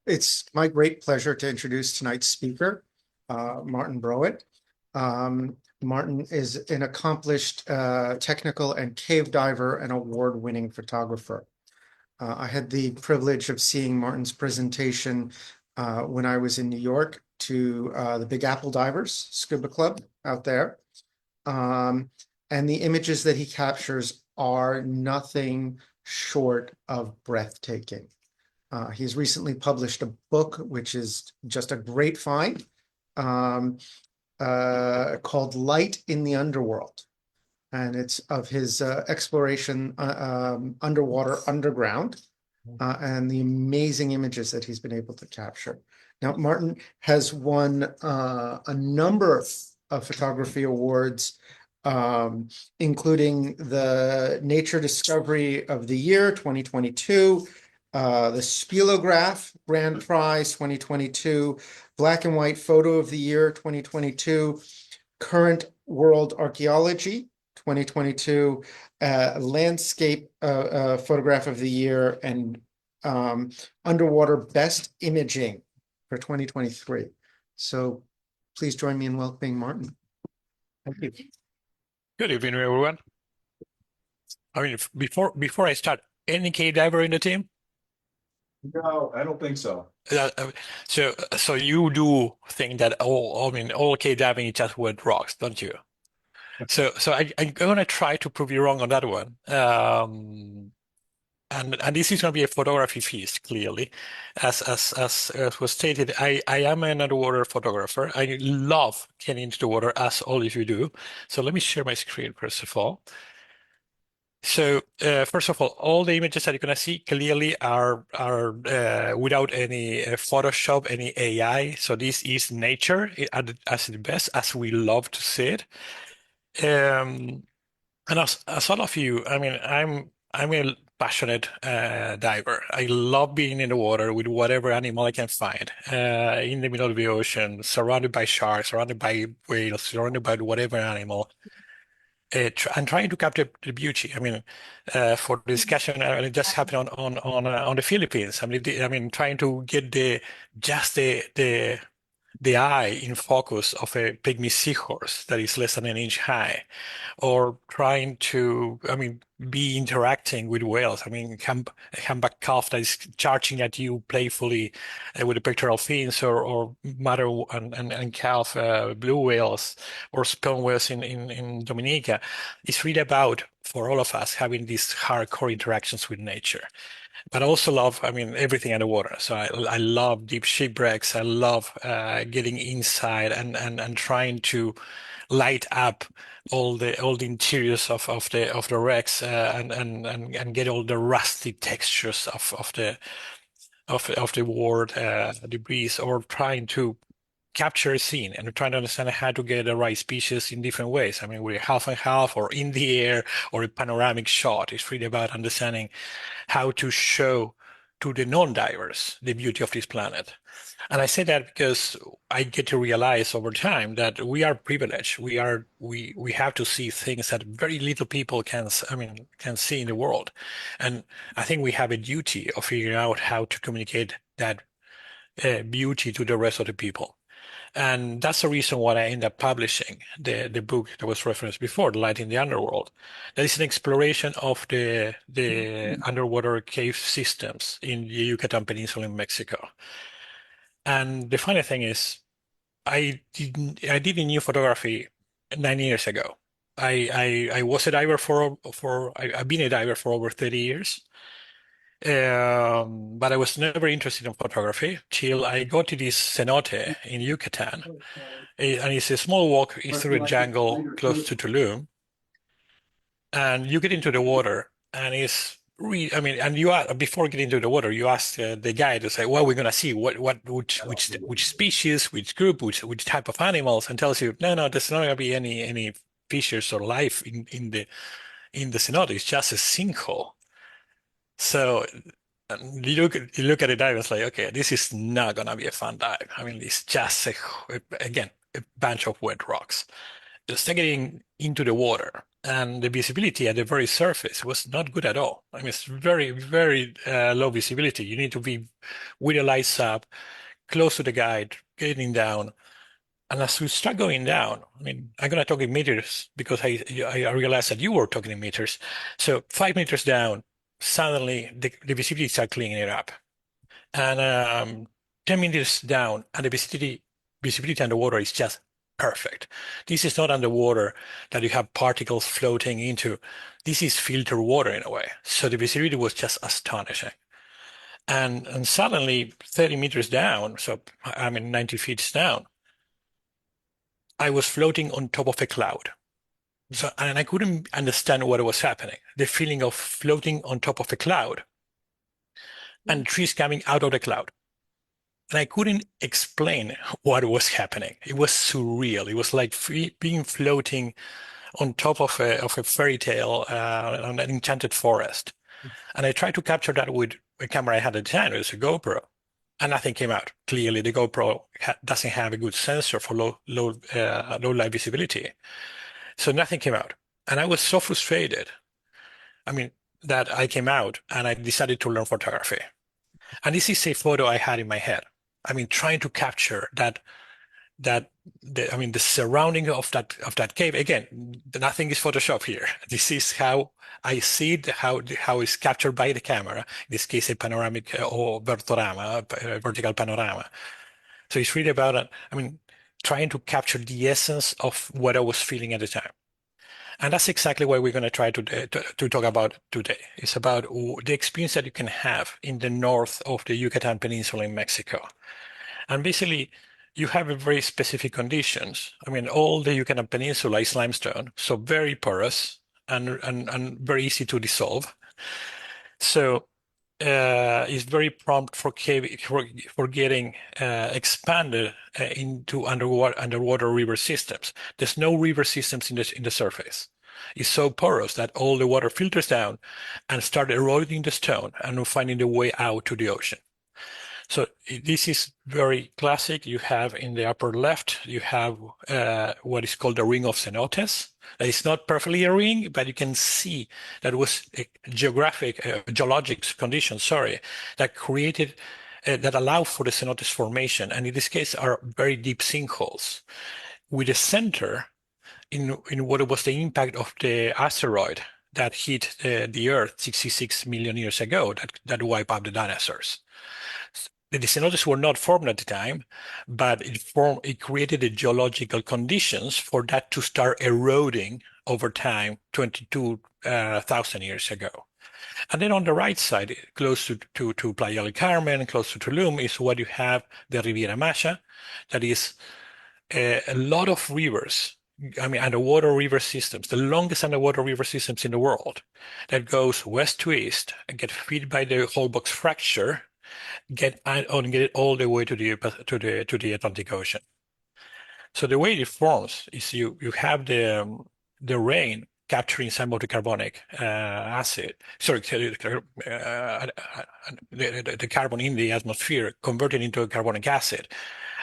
It's my great pleasure to introduce tonight's speaker, Martin Broen. Martin is an accomplished technical and cave diver and award-winning photographer. I had the privilege of seeing Martin's presentation when I was in New York to the Big Apple Divers Scuba Club out there. And the images that he captures are nothing short of breathtaking. He's recently published a book, which is just a great find, called Light in the Underworld. And it's of his exploration underwater, underground, and the amazing images that he's been able to capture. Now, Martin has won a number of photography awards, including the Nature Discovery of the Year 2022, the Spelograph Grand Prize 2022, Black and White Photo of the Year 2022, Current World Archaeology 2022, Landscape Photograph of the Year, and Underwater Best Imaging for 2023. So please join me in welcoming Martin. Thank you. Good evening, everyone. I mean, before I start, any cave diver in the team? No, I don't think so. So you do think that all cave diving is just with rocks, don't you? So I'm gonna try to prove you wrong on that one. And this is gonna be a photography piece, clearly, as was stated. I am an underwater photographer. I love getting into the water, as all of you do. So let me share my screen first of all. So first of all the images that you're going to see clearly are without any Photoshop, any AI. So this is nature at its best, as we love to see it. And as all of you, I mean, I'm a passionate diver. I love being in the water with whatever animal I can find in the middle of the ocean, surrounded by sharks, surrounded by whales, surrounded by whatever animal. And trying to capture the beauty. I mean, for the discussion, it just happened on the Philippines. I mean, trying to get the eye in focus of a pygmy seahorse that is less than an inch high, or trying to, I mean, be interacting with whales. I mean, humpback calf that is charging at you playfully with the pectoral fins, or mother and calf blue whales or sperm whales in Dominica. It's really about, for all of us, having these hardcore interactions with nature. But I also love, I mean, everything underwater. So I love deep shipwrecks. I love getting inside and trying to light up all the interiors of the wrecks and get all the rusty textures of the ward debris, or trying to capture a scene and trying to understand how to get the right species in different ways. I mean, we're half and half, or in the air, or a panoramic shot. It's really about understanding how to show to the non-divers the beauty of this planet. And I say that because I get to realize over time that we are privileged. We have to see things that very little people can see in the world. And I think we have a duty of figuring out how to communicate that beauty to the rest of the people. And that's the reason why I ended up publishing the book that was referenced before, The Light in the Underworld. That is an exploration of the underwater cave systems in the Yucatan Peninsula in Mexico. And the funny thing is, I did a new photography 9 years ago. I was a diver I've been a diver for over 30 years. But I was never interested in photography till I got to this cenote in Yucatan. And it's a small walk through a jungle close to Tulum. And you get into the water, and it's really, I mean, and before getting into the water, you ask the guide to say, what we're going to see, which species, which group, which type of animals, and tells you, no, there's not going to be any fishes or life in the cenote. It's just a sinkhole. So you look at the dive and it's like, okay, this is not gonna be a fun dive. I mean, it's just again a bunch of wet rocks. Just getting into the water, and the visibility at the very surface was not good at all. I mean, it's very, very low visibility. You need to be with your lights up, close to the guide, getting down. And as we start going down, I mean, I'm going to talk in meters because I realized that you were talking in meters. So 5 meters down, suddenly the visibility started cleaning it up. And 10 meters down, and the visibility underwater is just perfect. This is not underwater that you have particles floating into. This is filtered water in a way. So the visibility was just astonishing. And suddenly 30 meters down, so I mean 90 feet down, I was floating on top of a cloud. So, and I couldn't understand what was happening. The feeling of floating on top of a cloud and trees coming out of the cloud. And I couldn't explain what was happening. It was surreal. It was like being floating on top of a fairy tale on an enchanted forest. And I tried to capture that with a camera I had at the time. It was a GoPro. And nothing came out. Clearly, the GoPro doesn't have a good sensor for low light visibility. So nothing came out. And I was so frustrated. I mean, that I came out and I decided to learn photography. And this is a photo I had in my head. I mean, trying to capture the surrounding of that cave. Again, nothing is Photoshop here. This is how I see it, how it's captured by the camera. In this case, a panoramic or vertorama, vertical panorama. So it's really about, I mean, trying to capture the essence of what I was feeling at the time. And that's exactly what we're going to try to talk about today. It's about the experience that you can have in the north of the Yucatan Peninsula in Mexico. And basically, you have a very specific conditions. I mean, all the Yucatan Peninsula is limestone, so very porous and very easy to dissolve. So it's very prompt for getting expanded into underwater river systems. There's no river systems in the surface. It's so porous that all the water filters down and start eroding the stone and finding the way out to the ocean. So this is very classic. You have in the upper left, you have what is called the ring of cenotes. It's not perfectly a ring, but you can see that was a geologic condition, sorry, that created, that allow for the cenotes formation. And in this case are very deep sinkholes with a center in what was the impact of the asteroid that hit the Earth 66 million years ago that wiped out the dinosaurs. The cenotes were not formed at the time, but it created the geological conditions for that to start eroding over time 22,000 years ago. And then on the right side, close to Playa del Carmen, close to Tulum, is what you have the Riviera Maya, that is a lot of rivers. I mean, underwater river systems, the longest underwater river systems in the world, that goes west to east and get fed by the Holbox fracture, get it all the way to the Atlantic Ocean. So the way it forms is you have the rain capturing some of the carbonic acid, sorry, the carbon in the atmosphere converted into a carbonic acid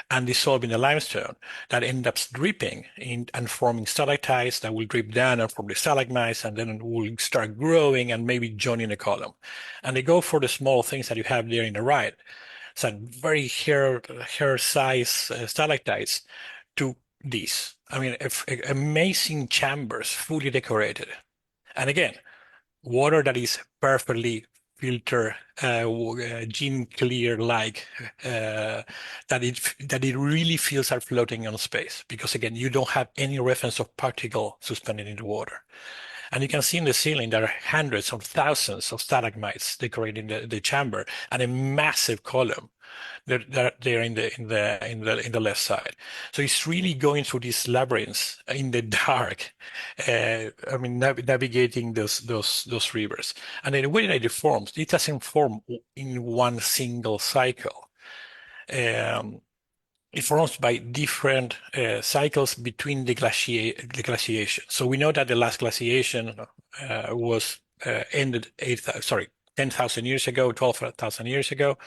and dissolving the limestone that ends up dripping in and forming stalactites that will drip down and form the stalagmites and then will start growing and maybe joining a column. And they go for the small things that you have there in the right. Some very hair-size stalactites to these. I mean, amazing chambers, fully decorated. And again, water that is perfectly filtered, gene clear, like that it really feels are floating on space. Because again, you don't have any reference of particle suspended in the water. And you can see in the ceiling there are hundreds of thousands of stalagmites decorating the chamber and a massive column there in the left side. So it's really going through these labyrinths in the dark. I mean, navigating those rivers. And the way that it forms, it doesn't form in one single cycle. It forms by different cycles between the glaciation. So we know that the last glaciation was ended 10,000 years ago, 12,000 years ago.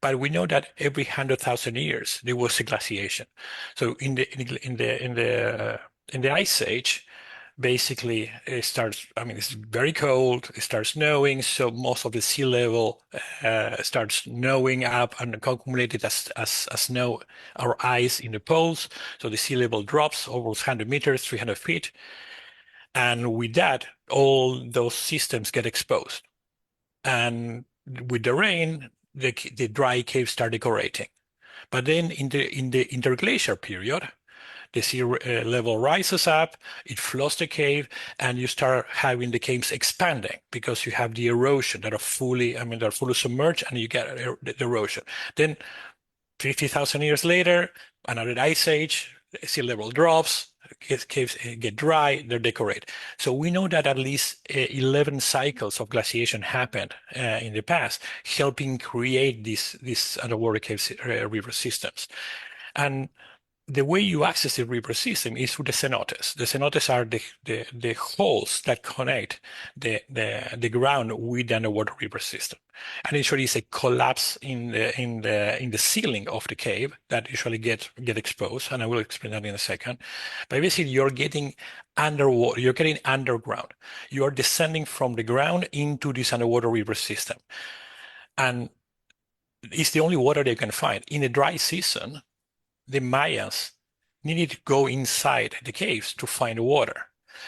But we know that every 100,000 years there was a glaciation. So in the Ice Age, basically it starts, I mean, it's very cold, it starts snowing, so most of the sea level starts snowing up and accumulated as snow or ice in the poles. So the sea level drops over 100 meters, 300 feet. And with that, all those systems get exposed. And with the rain, the dry caves start decorating. But then in the interglacial period, the sea level rises up, it floods the cave, and you start having the caves expanding because you have the erosion that are fully, I mean, they're fully submerged, and you get the erosion. Then 50,000 years later, another ice age, sea level drops, caves get dry, they decorate. So we know that at least 11 cycles of glaciation happened in the past, helping create these underwater caves river systems. And the way you access the river system is through the cenotes. The cenotes are the holes that connect the ground with the underwater river system. And usually it's a collapse in the ceiling of the cave that usually get exposed, and I will explain that in a second. But basically you're getting underwater, you're getting underground. You are descending from the ground into this underwater river system. And it's the only water they can find. In a dry season, the Mayans needed to go inside the caves to find water.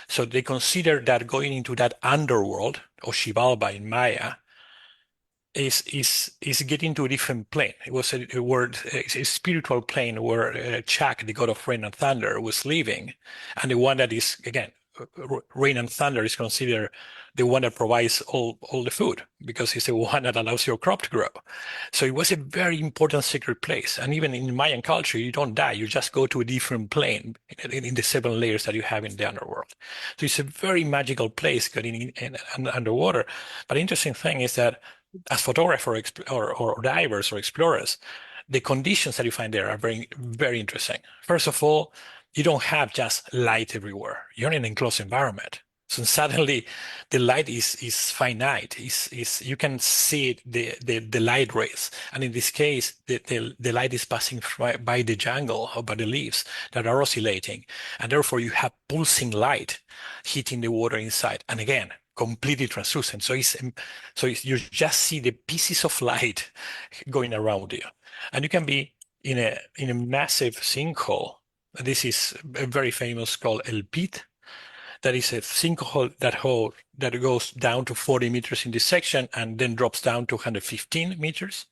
So they considered that going into that underworld, or Xibalba in Maya, is getting to a different plane. It was a word, a spiritual plane where Chak, the god of rain and thunder, was living, and the one that is, again, rain and thunder is considered the one that provides all the food because it's the one that allows your crop to grow. So it was a very important sacred place. And even in Mayan culture, you don't die, you just go to a different plane in the 7 layers that you have in the underworld. So it's a very magical place getting in underwater. But the interesting thing is that as photographers or divers or explorers, the conditions that you find there are very, very interesting. First of all, you don't have just light everywhere. You're in an enclosed environment. So suddenly the light is finite. You can see the light rays. And in this case, the light is passing by the jungle or by the leaves that are oscillating. And therefore you have pulsing light hitting the water inside. And again, completely translucent. So you just see the pieces of light going around you. And you can be in a massive sinkhole. This is a very famous called El Pit. That is a sinkhole that goes down to 40 meters in this section and then drops down to 115 meters.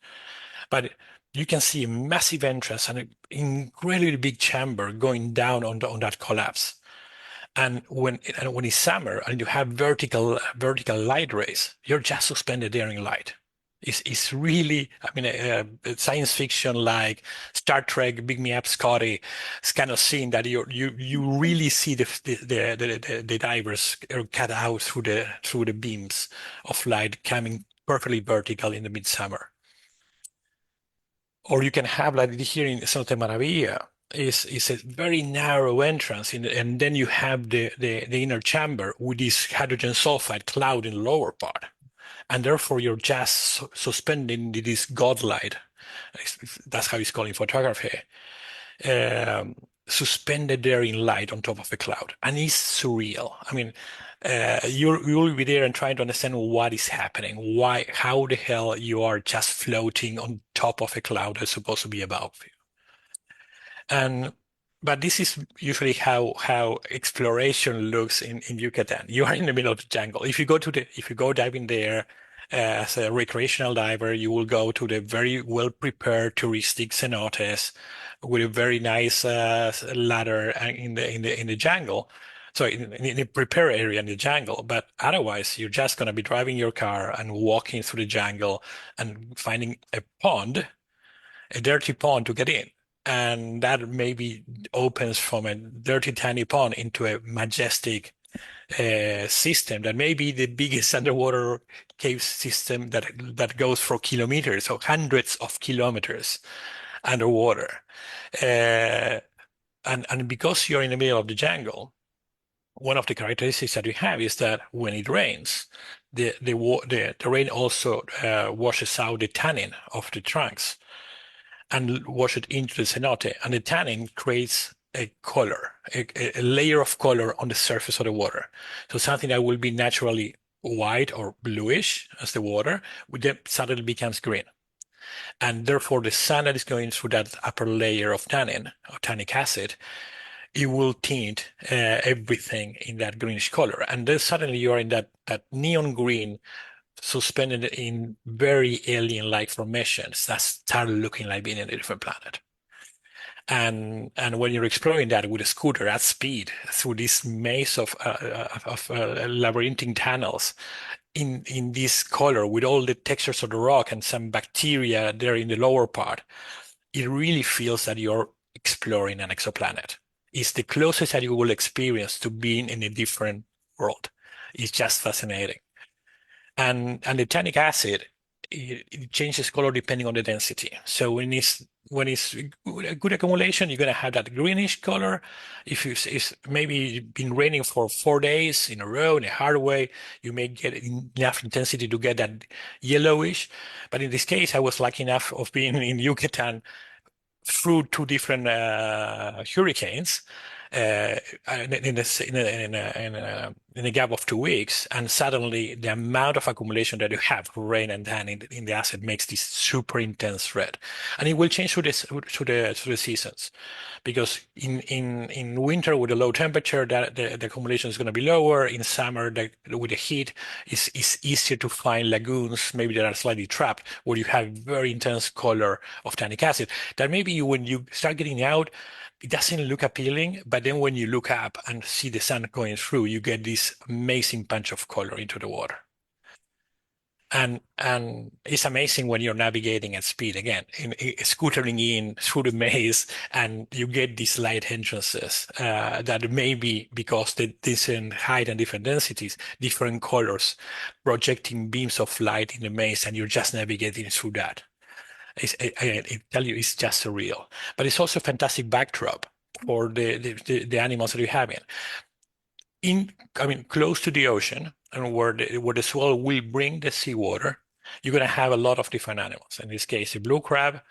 But you can see a massive entrance and an incredibly big chamber going down on that collapse. And when it's summer and you have vertical light rays, you're just suspended there in light. It's really, I mean, science fiction like Star Trek, Big Me Up, Scotty. It's kind of scene that you really see the divers cut out through the beams of light coming perfectly vertical in the midsummer. Or you can have, like here in Cenote Maravilla, is a very narrow entrance, and then you have the inner chamber with this hydrogen sulfide cloud in the lower part. And therefore you're just suspending this godlight. That's how it's called in photography. Suspended there in light on top of a cloud. And it's surreal. I mean, you'll be there and trying to understand what is happening. How the hell you are just floating on top of a cloud that's supposed to be above you. But this is usually how exploration looks in Yucatan. You are in the middle of the jungle. If you go diving there as a recreational diver, you will go to the very well prepared touristic cenotes with a very nice ladder in the jungle. So in a prepared area in the jungle. But otherwise, you're just going to be driving your car and walking through the jungle and finding a dirty pond to get in. And that maybe opens from a dirty, tiny pond into a majestic system that may be the biggest underwater cave system that goes for kilometers or hundreds of kilometers underwater. And because you're in the middle of the jungle, one of the characteristics that we have is that when it rains, the rain also washes out the tannin of the trunks and wash it into the cenote. And the tannin creates a color, a layer of color on the surface of the water. So something that will be naturally white or bluish as the water, then suddenly becomes green. And therefore, the sun that is going through that upper layer of tannin or tannic acid, it will tint everything in that greenish color. And then suddenly you are in that neon green suspended in very alien-like formations that start looking like being in a different planet. And when you're exploring that with a scooter at speed through this maze of labyrinthine tunnels in this color with all the textures of the rock and some bacteria there in the lower part, it really feels that you're exploring an exoplanet. It's the closest that you will experience to being in a different world. It's just fascinating. And the tannic acid, it changes color depending on the density. So when it's a good accumulation, you're gonna have that greenish color. If it's maybe been raining for 4 days in a row in a hard way, you may get enough intensity to get that yellowish. But in this case, I was lucky enough of being in Yucatan through two different hurricanes in a gap of 2 weeks, and suddenly the amount of accumulation that you have, rain and tan in the acid, makes this super intense red, and it will change through the seasons. Because in winter with a low temperature, that the accumulation is going to be lower. In summer, with the heat, it's easier to find lagoons, maybe that are slightly trapped, where you have very intense color of tannic acid. That maybe when you start getting out, it doesn't look appealing, but then when you look up and see the sun going through, you get this amazing punch of color into the water. And it's amazing when you're navigating at speed again, scootering in through the maze, and you get these light entrances that may be because the different height and different densities, different colors, projecting beams of light in the maze, and you're just navigating through that. I tell you, it's just surreal. But it's also a fantastic backdrop for the animals that you have close to the ocean, and where the swell will bring the seawater, you're going to have a lot of different animals. In this case, the blue crab,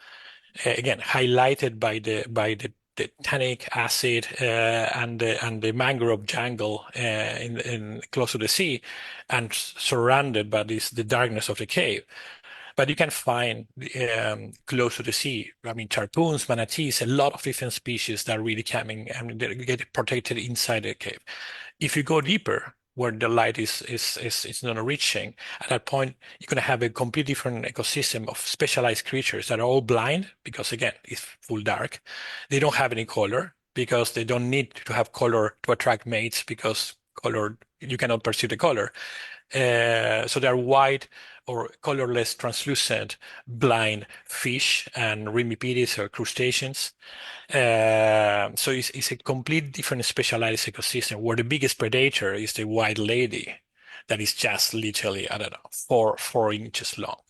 again highlighted by the tannic acid and the mangrove jungle in close to the sea, and surrounded by the darkness of the cave. But you can find close to the sea, tarpoons, manatees, a lot of different species that are really coming and they get protected inside the cave. If you go deeper, where the light is not reaching, at that point, you're going to have a completely different ecosystem of specialized creatures that are all blind because, again, it's full dark. They don't have any color because they don't need to have color to attract mates because color, you cannot perceive the color. So they're white or colorless, translucent, blind fish and remipedes or crustaceans. So it's a complete different specialized ecosystem where the biggest predator is the white lady that is just literally, I don't know, 4 inches long,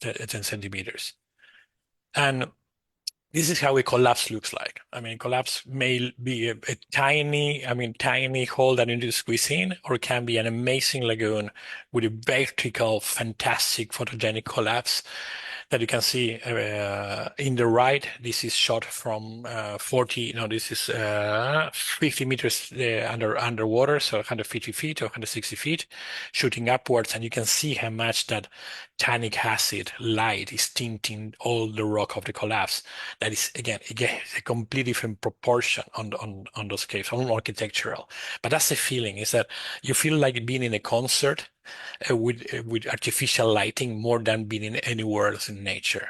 10 centimeters. And this is how a collapse looks like. Collapse may be a tiny hole that you need to squeeze in, or it can be an amazing lagoon with a vertical, fantastic photogenic collapse that you can see in the right. This is shot from 50 meters underwater, so 150 feet or 160 feet, shooting upwards, and you can see how much that tannic acid light is tinting all the rock of the collapse. That is, again, a completely different proportion on those caves, on architectural. But that's the feeling, is that you feel like being in a concert with artificial lighting more than being anywhere else in nature.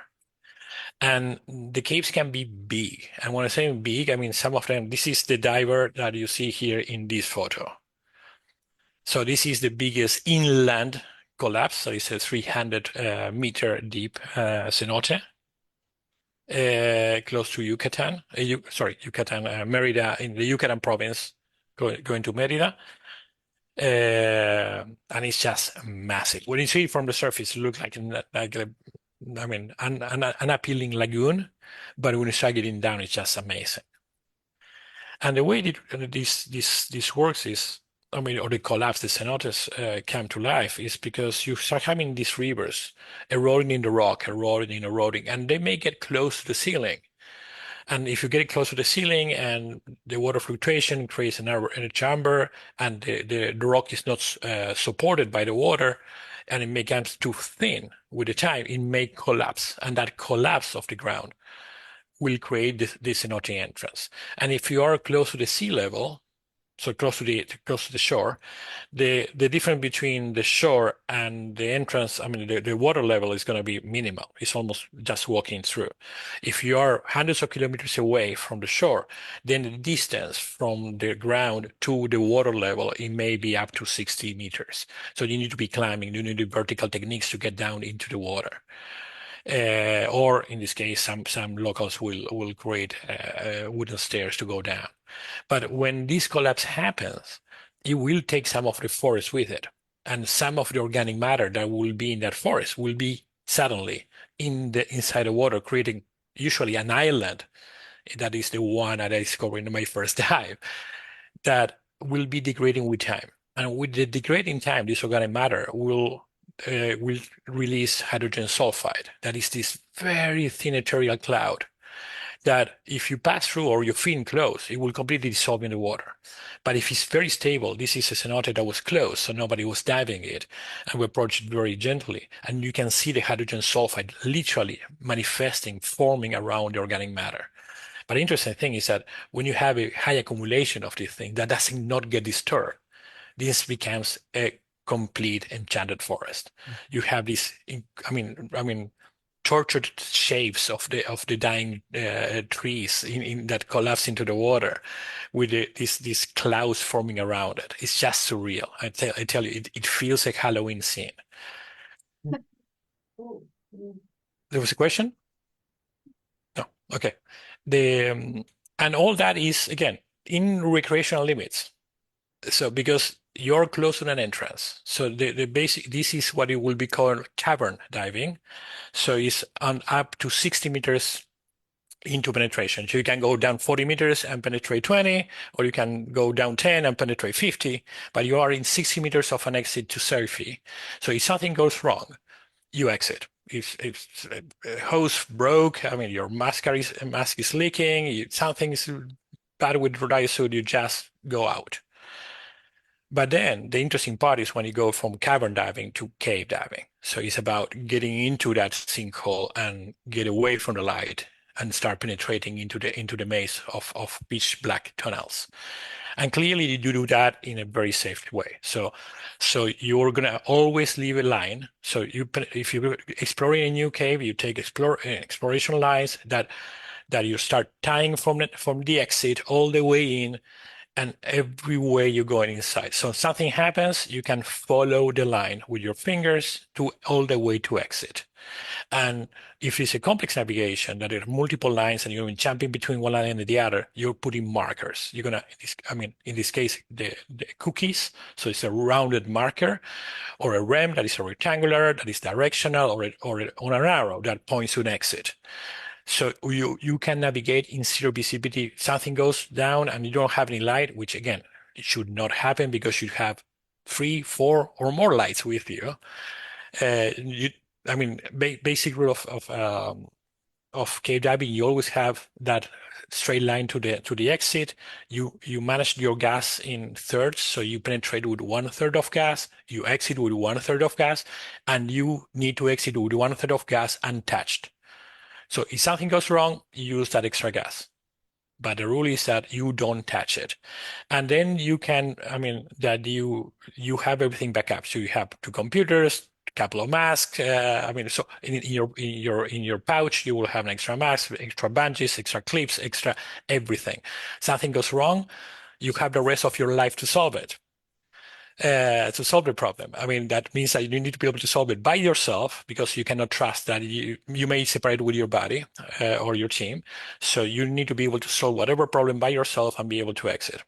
And the caves can be big. And when I say big, I mean some of them. This is the diver that you see here in this photo. So this is the biggest inland collapse. So it's a 300 meter deep cenote. Close to Yucatan, Merida, in the Yucatan province, going to Merida. And it's just massive. When you see it from the surface, it looks like an appealing lagoon, but when you start getting down, it's just amazing. And the way this works is, or the collapse, the cenotes come to life, is because you start having these rivers eroding in the rock, eroding, and they may get close to the ceiling. And if you get it close to the ceiling and the water fluctuation creates an error in a chamber and the rock is not supported by the water and it becomes too thin with the time, it may collapse. And that collapse of the ground will create this cenote entrance. And if you are close to the sea level, so close to the shore, the difference between the shore and the entrance, I mean, the water level is going to be minimal. It's almost just walking through. If you are hundreds of kilometers away from the shore, then the distance from the ground to the water level, it may be up to 60 meters. So you need to be climbing, you need vertical techniques to get down into the water. Or in this case, some locals will create wooden stairs to go down. But when this collapse happens, it will take some of the forest with it. And some of the organic matter that will be in that forest will be suddenly inside the water, creating usually an island. That is the one that I discovered in my first dive, that will be degrading with time. And with the degrading time, this organic matter will release hydrogen sulfide. That is this very thin ethereal cloud that if you pass through or your fin close, it will completely dissolve in the water. But if it's very stable, this is a cenote that was closed, so nobody was diving it, and we approach it very gently, and you can see the hydrogen sulfide literally manifesting, forming around the organic matter. But the interesting thing is that when you have a high accumulation of this thing that does not get disturbed, this becomes a complete enchanted forest. You have this, I mean, tortured shapes of the dying trees that collapse into the water, with these clouds forming around it. It's just surreal. I tell you, it feels like Halloween scene. There was a question? No. Okay. And all that is again in recreational limits. So because you're close to an entrance, so the basic, this is what it will be called cavern diving. So it's on up to 60 meters into penetration. So you can go down 40 meters and penetrate 20, or you can go down 10 and penetrate 50, but you are in 60 meters of an exit to surfy. So if something goes wrong, you exit. If a hose broke, I mean, your mask is leaking, something's bad with your suit, you just go out. But then the interesting part is when you go from cavern diving to cave diving. So it's about getting into that sinkhole and get away from the light and start penetrating into the maze of pitch black tunnels. And clearly you do that in a very safe way. So you're gonna always leave a line. So if you're exploring a new cave, you take exploration lines that you start tying from the exit all the way in, and everywhere you're going inside. So if something happens, you can follow the line with your fingers to all the way to exit. And if it's a complex navigation that there are multiple lines and you're jumping between one line and the other, you're putting markers. You're gonna, in this case, the cookies. So it's a rounded marker, or a rem that is a rectangular, that is directional, or on an arrow that points to an exit. So you can navigate in zero visibility. Something goes down and you don't have any light, which again, it should not happen because you have 3, 4, or more lights with you. Basic rule of cave diving, you always have that straight line to the exit. You manage your gas in thirds, so you penetrate with 1/3 of gas, you exit with 1/3 of gas, and you need to exit with 1/3 of gas untouched. So if something goes wrong, you use that extra gas. But the rule is that you don't touch it. And then you can, that you have everything back up. So you have 2 computers, a couple of masks. So in your pouch, you will have an extra mask, extra bandages, extra clips, extra everything. Something goes wrong, you have the rest of your life to solve it. To solve the problem. That means that you need to be able to solve it by yourself, because you cannot trust that you may separate with your body or your team. So you need to be able to solve whatever problem by yourself and be able to exit.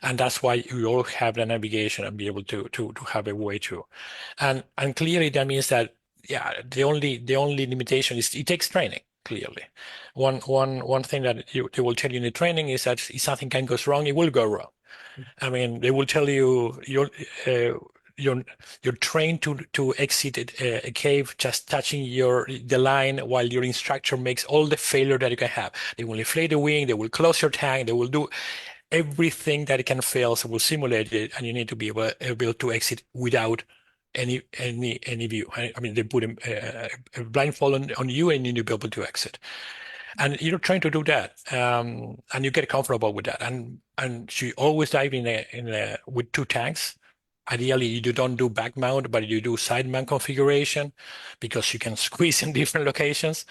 And that's why you all have the navigation and be able to have a way to. And clearly that means that, yeah, the only limitation is it takes training. Clearly, one thing that they will tell you in the training is that if something can go wrong, it will go wrong. They will tell you you're trained to exit a cave just touching the line, while your instructor makes all the failure that you can have. They will inflate the wing, they will close your tank, they will do everything that it can fail, so will simulate it, and you need to be able to exit without any view. I mean, they put a blindfold on you, and you need to be able to exit. And you're trying to do that, and you get comfortable with that. And you always dive with two tanks. Ideally, you don't do back mount, but you do side mount configuration because you can squeeze in different locations.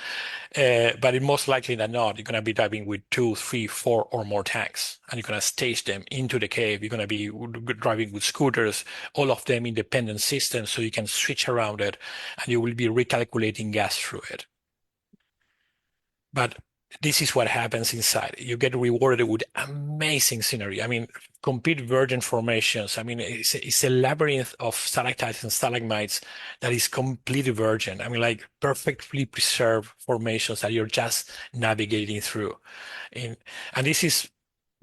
But it most likely than not, you're going to be diving with 2, 3, 4, or more tanks, and you're going to stage them into the cave. You're going to be driving with scooters, all of them independent systems, so you can switch around it, and you will be recalculating gas through it. But this is what happens inside. You get rewarded with amazing scenery. I mean, complete virgin formations. I mean, it's a labyrinth of stalactites and stalagmites that is completely virgin. I mean, like perfectly preserved formations that you're just navigating through. And this is,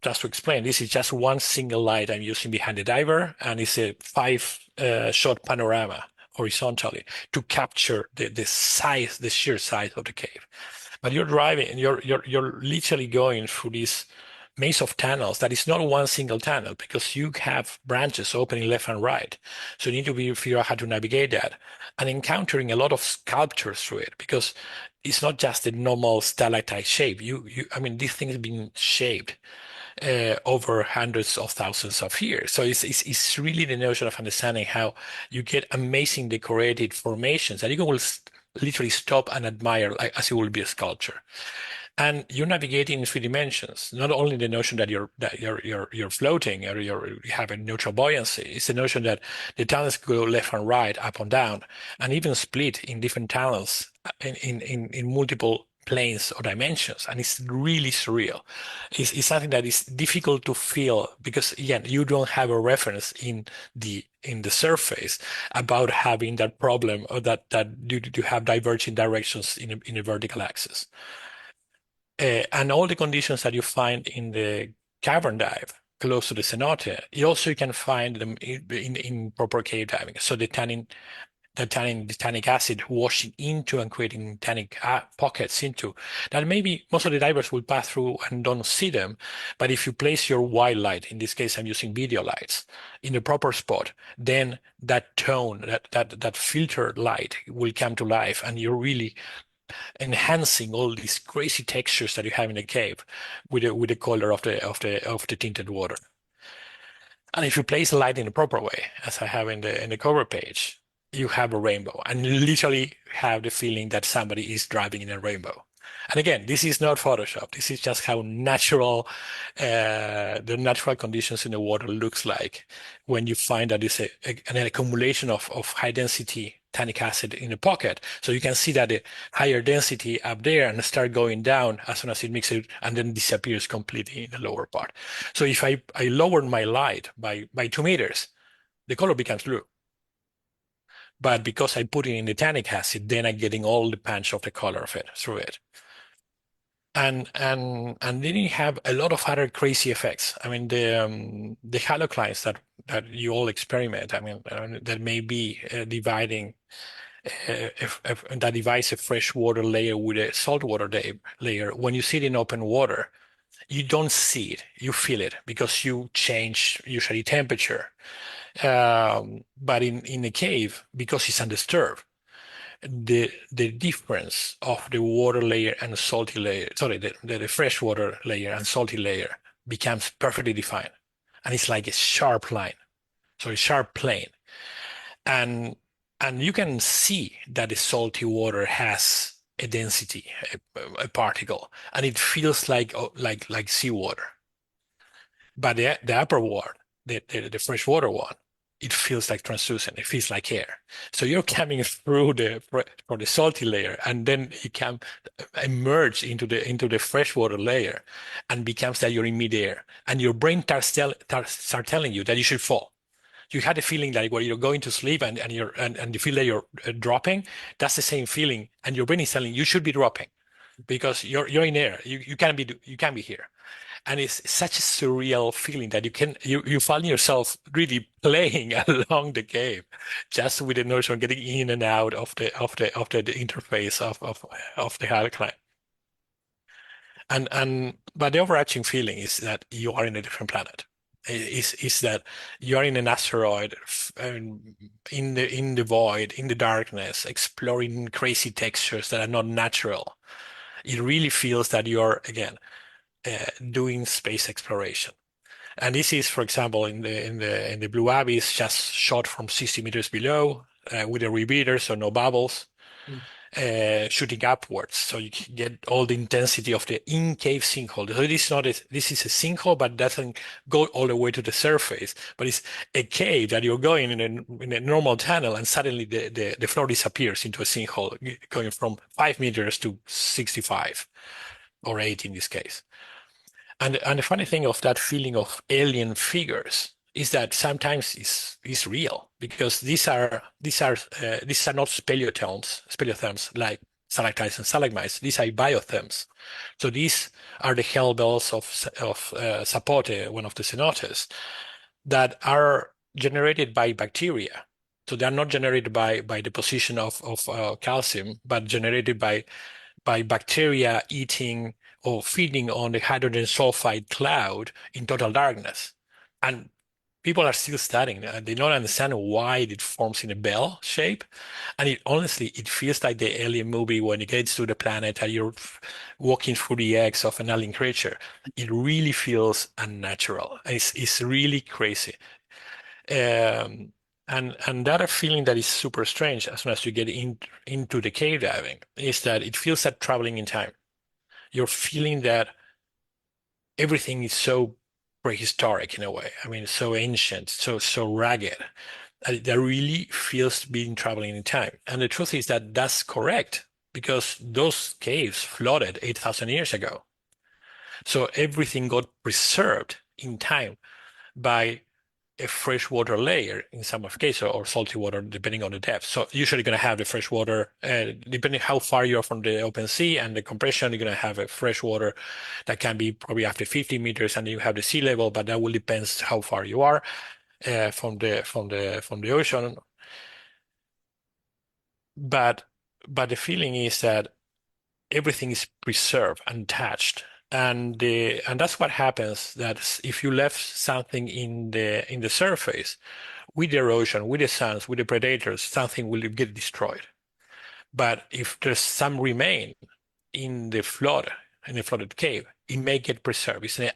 just to explain, this is just one single light I'm using behind the diver, and it's a 5-shot panorama horizontally to capture the size, the sheer size of the cave. But you're driving, and you're literally going through this maze of tunnels that is not one single tunnel, because you have branches opening left and right. So you need to figure out how to navigate that, and encountering a lot of sculptures through it, because it's not just the normal stalactite shape. I mean, these things have been shaped over hundreds of thousands of years. So it's really the notion of understanding how you get amazing decorated formations that you will literally stop and admire, like as it will be a sculpture. And you're navigating in 3 dimensions. Not only the notion that you're floating, or you have a neutral buoyancy. It's the notion that the tunnels go left and right, up and down, and even split in different tunnels in multiple planes or dimensions. And it's really surreal. It's something that is difficult to feel, because again, you don't have a reference in the surface about having that problem, or that you have diverging directions in a vertical axis. And all the conditions that you find in the cavern dive close to the cenote, you can find them in proper cave diving. So the tannic acid washing into and creating tannic pockets into that. Maybe most of the divers will pass through and don't see them, but if you place your white light, in this case I'm using video lights, in the proper spot, then that tone, that filtered light will come to life, and you're really enhancing all these crazy textures that you have in the cave with the color of the tinted water. And if you place the light in the proper way, as I have in the cover page, you have a rainbow, and you literally have the feeling that somebody is driving in a rainbow. And again, this is not Photoshop. This is just how natural the natural conditions in the water looks like when you find that it's an accumulation of high density tannic acid in a pocket. So you can see that the higher density up there and start going down as soon as it mixes, and then disappears completely in the lower part. So if I lower my light by 2 meters, the color becomes blue. But because I put it in the tannic acid, then I'm getting all the punch of the color of it through it. And then you have a lot of other crazy effects. I mean, the haloclines that you all experiment. I mean, that may be dividing that divides a freshwater layer with a saltwater layer. When you see it in open water, you don't see it, you feel it, because you change usually temperature. But in a cave, because it's undisturbed, the difference of the water layer and the salty layer, sorry, the freshwater layer and salty layer becomes perfectly defined. And it's like a sharp line, so a sharp plane. And you can see that the salty water has a density, a particle, and it feels like seawater. But the upper water, the freshwater one, it feels like translucent. It feels like air. So you're coming through for the salty layer, and then it can emerge into the freshwater layer, and becomes that you're in midair, and your brain start telling you that you should fall. You had a feeling like when you're going to sleep and you feel that you're dropping. That's the same feeling, and your brain is telling you should be dropping. because you're in air. You can't be here. And it's such a surreal feeling that you find yourself really playing along the cave, just with the notion of getting in and out of the interface of the halcline. But the overarching feeling is that you are in a different planet. Is that you are in an asteroid, in the void, in the darkness, exploring crazy textures that are not natural. It really feels that you're again doing space exploration. And this is, for example, in the Blue Abyss, just shot from 60 meters below, with a repeater, so no bubbles, shooting upwards, so you can get all the intensity of the in-cave sinkhole. So this is a sinkhole, but doesn't go all the way to the surface. But it's a cave that you're going in a normal tunnel, and suddenly the floor disappears into a sinkhole, going from 5 meters to 65 or 8 in this case. And the funny thing of that feeling of alien figures is that sometimes it's real, because these are not speleotherms like stalactites and stalagmites. These are biotherms. So these are the hell bells of Zapote, one of the cenotes, that are generated by bacteria. So they are not generated by deposition of calcium, but generated by bacteria eating or feeding on the hydrogen sulfide cloud in total darkness. And people are still studying. They don't understand why it forms in a bell shape. And honestly, it feels like the alien movie when it gets to the planet and you're walking through the eggs of an alien creature. It really feels unnatural. It's really crazy. And that feeling that is super strange as soon as you get into the cave diving is that it feels like traveling in time. You're feeling that everything is so prehistoric in a way. I mean, so ancient, so rugged. That really feels being traveling in time. And the truth is that that's correct, because those caves flooded 8,000 years ago. So everything got preserved in time by a freshwater layer in some of cases, or salty water, depending on the depth. So usually going to have the freshwater, depending how far you're from the open sea and the compression, you're going to have a freshwater that can be probably after 50 meters, and you have the sea level, but that will depend how far you are from the ocean. But the feeling is that everything is preserved, untouched. And that's what happens. That if you left something in the surface, with the erosion, with the sands, with the predators, something will get destroyed. But if there's some remain in the flooded cave, it may get preserved. It's an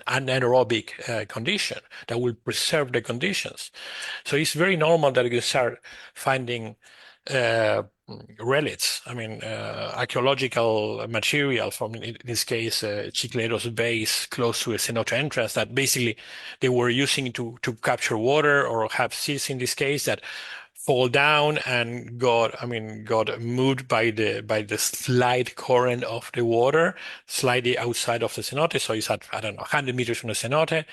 anaerobic condition that will preserve the conditions. So it's very normal that you start finding relics. I mean, archaeological material from, in this case, Chiclero's base close to a cenote entrance that basically they were using to capture water, or have seals in this case that fall down and got moved by the slide current of the water slightly outside of the cenote. So it's at, I don't know, 100 meters from the cenote.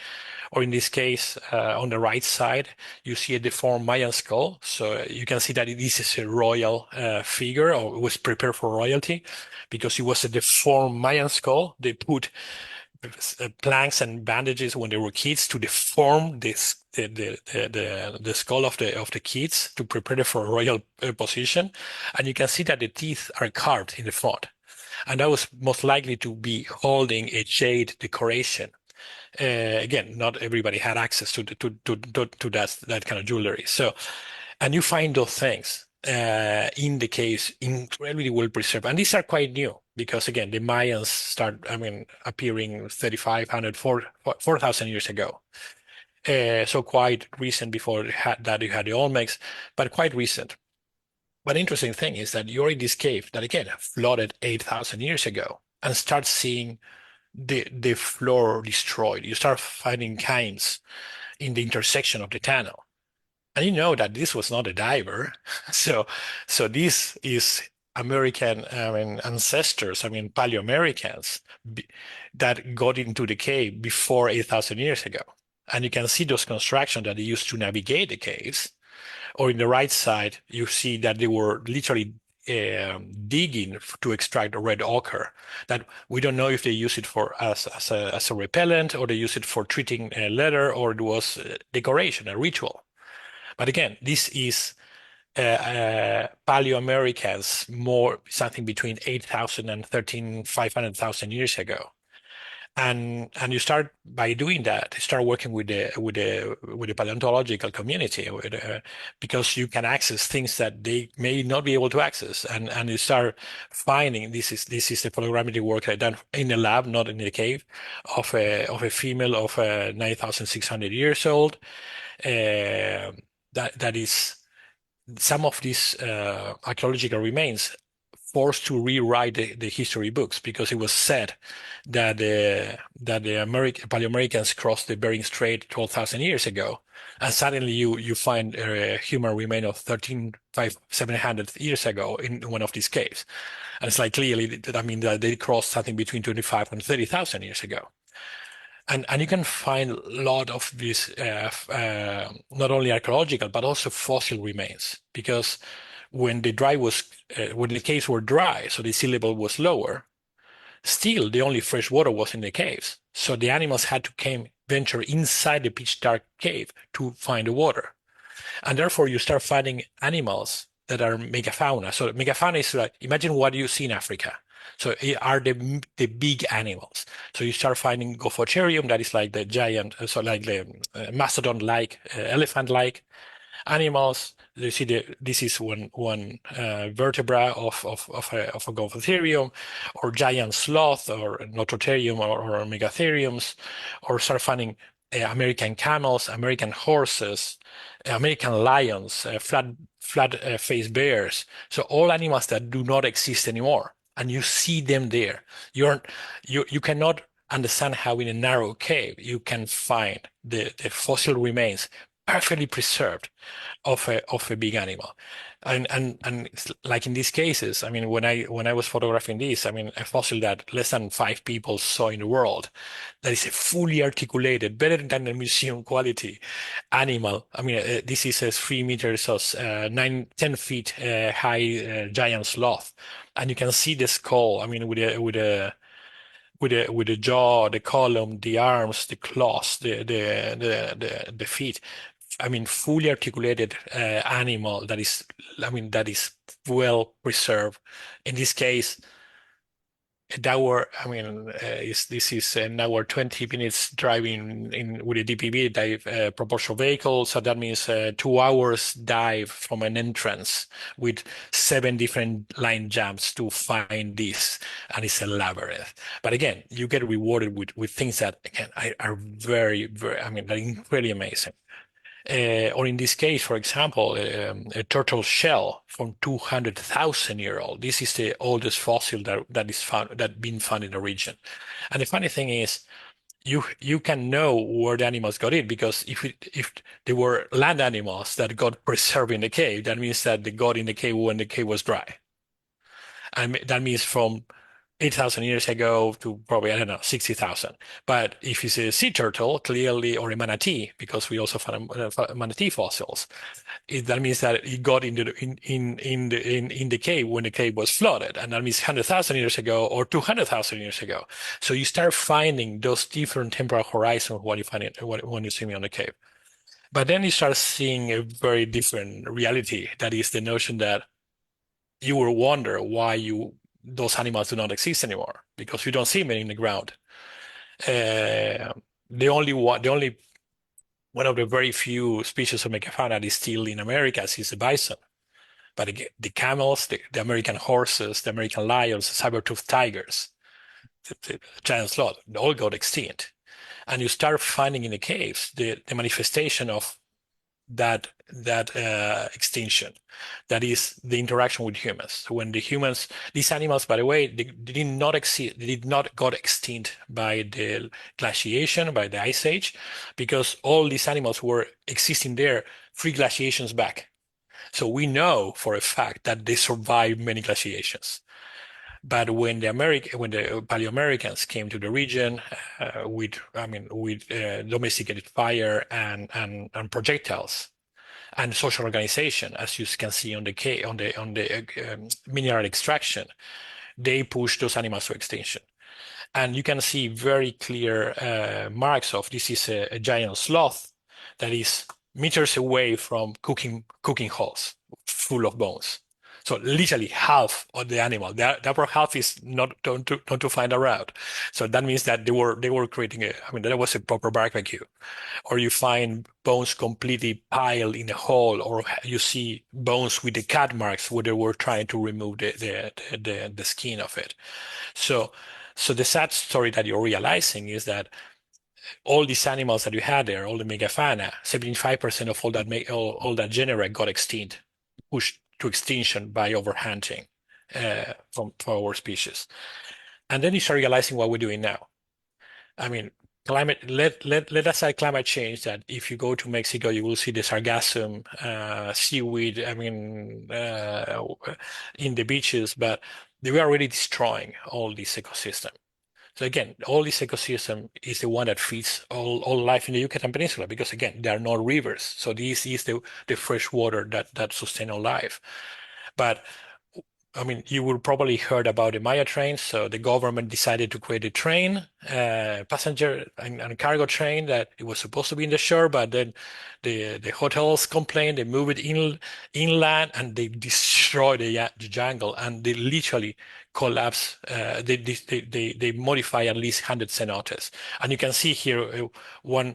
Or in this case, on the right side, you see a deformed Mayan skull. So you can see that this is a royal figure, or was prepared for royalty, because it was a deformed Mayan skull. They put planks and bandages when they were kids to deform the skull of the kids to prepare it for a royal position. And you can see that the teeth are carved in the front. And that was most likely to be holding a jade decoration. Again, not everybody had access to that kind of jewelry. So, and you find those things in the caves, incredibly well preserved. And these are quite new, because again, the Mayans start, appearing 3,500, 4,000 years ago. So quite recent before that you had the Olmecs, but quite recent. But the interesting thing is that you're in this cave that again flooded 8,000 years ago, and start seeing the floor destroyed. You start finding kinds in the intersection of the tunnel. And you know that this was not a diver. So this is American, ancestors, Paleo-Americans that got into the cave before 8,000 years ago. And you can see those constructions that they used to navigate the caves. Or in the right side, you see that they were literally digging to extract red ochre. That we don't know if they use it for as a repellent, or they use it for treating leather, or it was decoration, a ritual. But again, this is Paleo-Americans, more something between 8,000 and 500,000 years ago. And you start by doing that, start working with the paleontological community, because you can access things that they may not be able to access, and you start finding this is the photogrammetry work I done in the lab, not in the cave, of a female of 9,600 years old. That is some of these archaeological remains forced to rewrite the history books, because it was said that the Paleoamericans crossed the Bering Strait 12,000 years ago, and suddenly you find a human remain of 700 years ago in one of these caves, and it's like clearly, I mean, that they crossed something between 25 and 30,000 years ago. And you can find a lot of these not only archaeological but also fossil remains, because when the caves were dry, so the sea level was lower, still the only fresh water was in the caves. So the animals had to venture inside the pitch dark cave to find the water. And therefore you start finding animals that are megafauna. So megafauna is like, imagine what you see in Africa. So it are the big animals. So you start finding Gophotherium, that is like the giant, so like the mastodon-like, elephant-like animals. You see this is one vertebra of a Gophotherium, or giant sloth, or Nototherium, or Megatheriums, or start finding American camels, American horses, American lions, flat-faced bears. So all animals that do not exist anymore, and you see them there. You cannot understand how in a narrow cave you can find the fossil remains perfectly preserved of a big animal. And like in these cases, I mean, when I was photographing this, I mean, a fossil that less than 5 people saw in the world, that is a fully articulated, better than a museum quality animal. I mean, this is a 3 meters or 10 feet high giant sloth, and you can see the skull. I mean, with the jaw, the column, the arms, the claws, the feet. I mean, fully articulated animal that is, I mean, that is well preserved. In this case, an hour, I mean, this is an hour 20 minutes driving in with a DPV dive proportional vehicle. So that means 2 hours dive from an entrance with 7 different line jumps to find this, and it's a labyrinth. But again, you get rewarded with things that again are very, very, I mean, they're incredibly amazing. Or in this case, for example, a turtle shell from 200,000 year old. This is the oldest fossil that been found in the region. And the funny thing is, you can know where the animals got it, because if they were land animals that got preserved in the cave, that means that they got in the cave when the cave was dry. And that means from 8,000 years ago to probably, I don't know, 60,000. But if it's a sea turtle, clearly, or a manatee, because we also found manatee fossils, that means that it got into in the cave when the cave was flooded, and that means 100,000 years ago or 200,000 years ago. So you start finding those different temporal horizons when you find it when you see me on the cave. But then you start seeing a very different reality. That is the notion that you will wonder why those animals do not exist anymore, because we don't see them in the ground. The only one of the very few species of megafauna that is still in Americas is the bison. But the camels, the American horses, the American lions, the saber-toothed tigers, the giant sloth, they all got extinct. And you start finding in the caves the manifestation of that extinction, that is the interaction with humans. When these animals, by the way, they did not exist, they did not got extinct by the glaciation, by the ice age, because all these animals were existing there 3 glaciations back. So we know for a fact that they survived many glaciations. But when the Paleoamericans came to the region with domesticated fire and projectiles, and social organization, as you can see on the mineral extraction, they push those animals to extinction. And you can see very clear marks of this is a giant sloth that is meters away from cooking holes full of bones. So literally half of the animal, the upper half is not to find around. So that means that they were creating that was a proper barbecue. Or you find bones completely piled in a hole, or you see bones with the cut marks where they were trying to remove the skin of it. So the sad story that you're realizing is that all these animals that you had there, all the megafauna, 75% of all that genera got extinct, pushed to extinction by overhunting from our species. And then you start realizing what we're doing now. I mean, let aside climate change, that if you go to Mexico, you will see the sargassum, seaweed, in the beaches, but they were already destroying all this ecosystem. So again, all this ecosystem is the one that feeds all life in the Yucatan Peninsula, because again, there are no rivers. So this is the fresh water that sustain all life. But you will probably heard about the Maya train. So the government decided to create a train, passenger and cargo train, that it was supposed to be in the shore, but then the hotels complained, they moved it inland, and they destroyed the jungle, and they literally collapse. They modify at least 100 cenotes. And you can see here one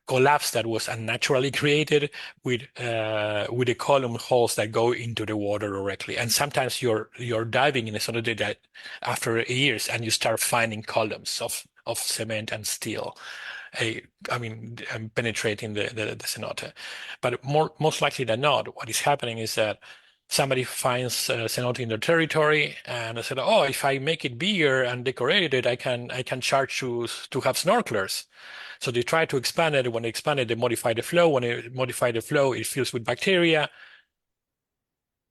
collapse that was unnaturally created with the column holes that go into the water directly. And sometimes you're diving in a cenote that after years, and you start finding columns of cement and steel. Penetrating the cenote. But most likely than not, what is happening is that somebody finds a cenote in their territory, and they said, "Oh, if I make it bigger and decorate it, I can charge to have snorkelers." So they try to expand it. When they expand it, they modify the flow. When they modify the flow, it fills with bacteria,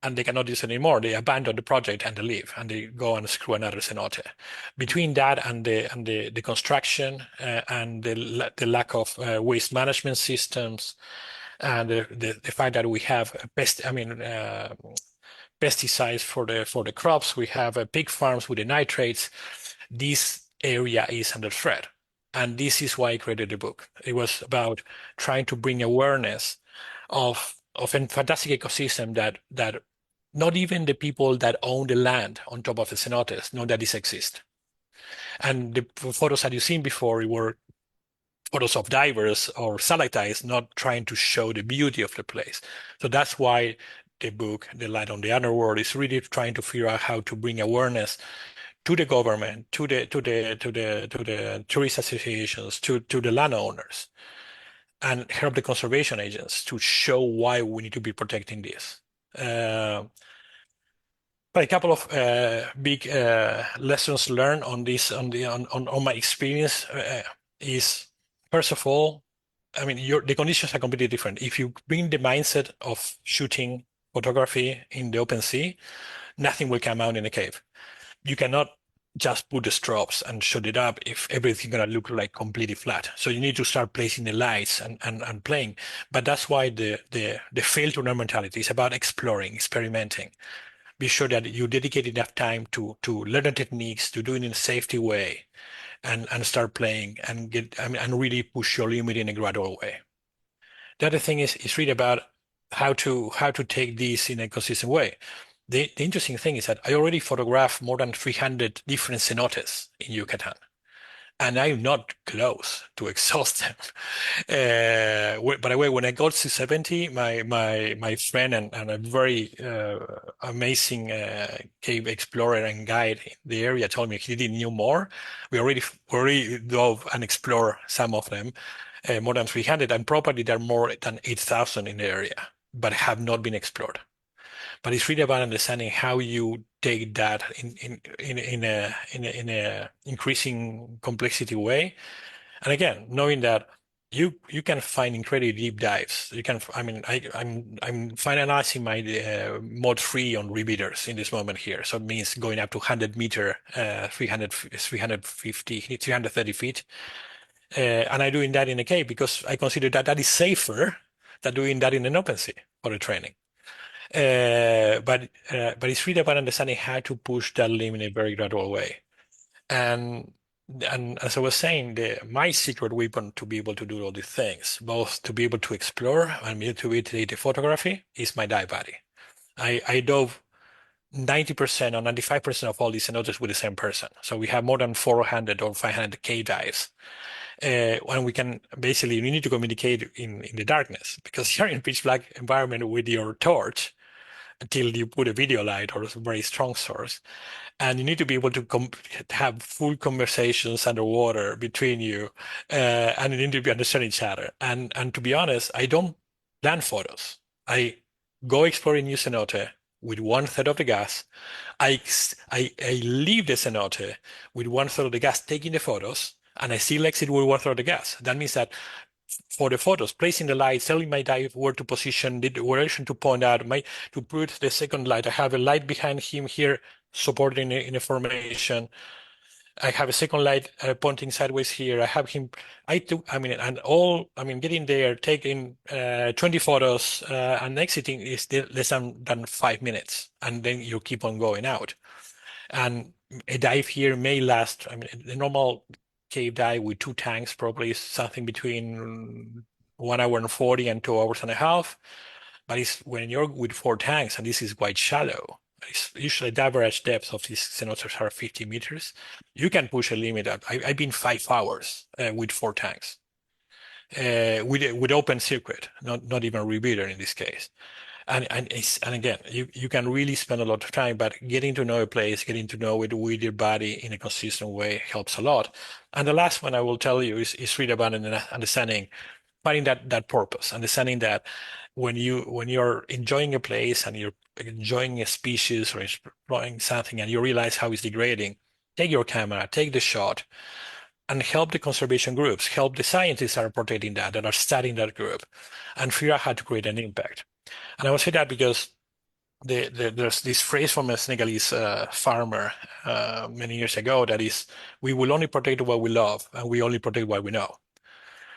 and they cannot use it anymore. They abandon the project and they leave, and they go and screw another cenote. Between that and the construction and the lack of waste management systems, and the fact that we have pesticides for the crops, we have pig farms with the nitrates. This area is under threat. And this is why I created the book. It was about trying to bring awareness of a fantastic ecosystem that not even the people that own the land on top of the cenotes know that this exists. And the photos that you've seen before were photos of divers or stalactites, not trying to show the beauty of the place. So that's why the book, The Light on the Underworld, is really trying to figure out how to bring awareness to the government, to the tourist associations, to the landowners, and help the conservation agents to show why we need to be protecting this. But a couple of big lessons learned on this, on my experience, is, first of all, the conditions are completely different. If you bring the mindset of shooting photography in the open sea, nothing will come out in a cave. You cannot just put the strobes and shut it up if everything's gonna look like completely flat. So you need to start placing the lights and playing. But that's why the fail to learn mentality is about exploring, experimenting. Be sure that you dedicate enough time to learn the techniques, to do it in a safety way, and start playing and really push your limit in a gradual way. The other thing is really about how to take this in a consistent way. The interesting thing is that I already photographed more than 300 different cenotes in Yucatan, and I'm not close to exhaust them. By the way, when I got to 70, my friend and a very amazing cave explorer and guide in the area told me he didn't know more. We already dove and explored some of them, more than 300, and probably there are more than 8,000 in the area, but have not been explored. But it's really about understanding how you take that in a increasing complexity way. And again, knowing that you can find incredibly deep dives. You can, I'm finalizing my mod 3 on repeaters in this moment here. So it means going up to 100 meter, 350, 330 feet. And I'm doing that in a cave because I consider that is safer than doing that in an open sea for the training. But it's really about understanding how to push that limit in a very gradual way. And as I was saying, my secret weapon to be able to do all these things, both to be able to explore and be able to iterate the photography, is my dive body. I dove 90% or 95% of all these cenotes with the same person. So we have more than 400 or 500 cave dives. And we can basically, you need to communicate in the darkness, because you're in pitch black environment with your torch until you put a video light or a very strong source. And you need to be able to have full conversations underwater between you, and you need to be understanding each other. And to be honest, I don't plan photos. I go exploring new cenote with 1/3 of the gas. I leave the cenote with 1/3 of the gas taking the photos, and I still exit with 1/3 of the gas. That means that for the photos, placing the lights, telling my dive where to position, the direction to point out, to put the second light. I have a light behind him here supporting in a formation. I have a second light pointing sideways here. I have him. Getting there, taking 20 photos, and exiting is less than 5 minutes, and then you keep on going out. And a dive here may last. The normal cave dive with 2 tanks probably is something between 1 hour and 40 and 2 hours and a half. But it's when you're with 4 tanks, and this is quite shallow. It's usually the average depth of these cenotes are 50 meters. You can push a limit. I've been 5 hours with 4 tanks, with open circuit, not even rebreather in this case. And again, you can really spend a lot of time, but getting to know a place, getting to know it with your body in a consistent way helps a lot. And the last one I will tell you is really about understanding, finding that purpose, understanding that when you're enjoying a place and you're enjoying a species or exploring something and you realize how it's degrading, take your camera, take the shot, and help the conservation groups, help the scientists that are protecting that are studying that group, and figure out how to create an impact. And I will say that because there's this phrase from a Senegalese farmer many years ago that is, we will only protect what we love and we only protect what we know.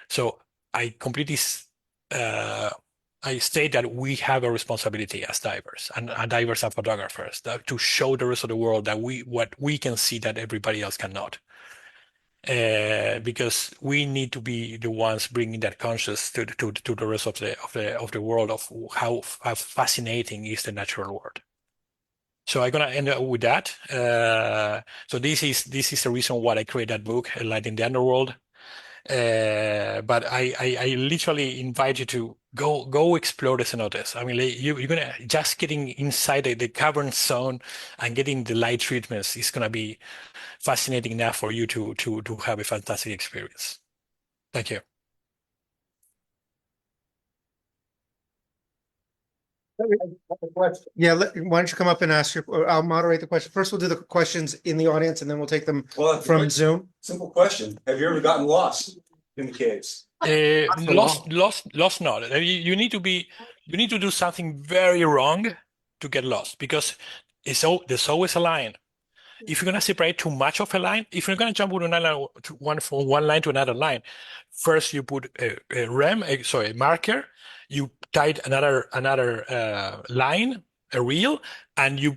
So I completely I state that we have a responsibility as divers and divers and photographers to show the rest of the world that what we can see that everybody else cannot. Because we need to be the ones bringing that conscious to the rest of the world of how fascinating is the natural world. So I'm gonna end up with that. So this is the reason why I created that book, Light in the Underworld. But I literally invite you to go explore the cenotes. You're gonna just getting inside the cavern zone and getting the light treatments is gonna be fascinating enough for you to have a fantastic experience. Thank you. Yeah, why don't you come up and ask I'll moderate the question. First, we'll do the questions in the audience and then we'll take them from Zoom. Simple question. Have you ever gotten lost in the caves? Lost not. You need to do something very wrong to get lost, because there's always a line. If you're gonna separate too much of a line, if you're gonna jump with from one line to another line, first you put a marker, you tied another line, a reel, and you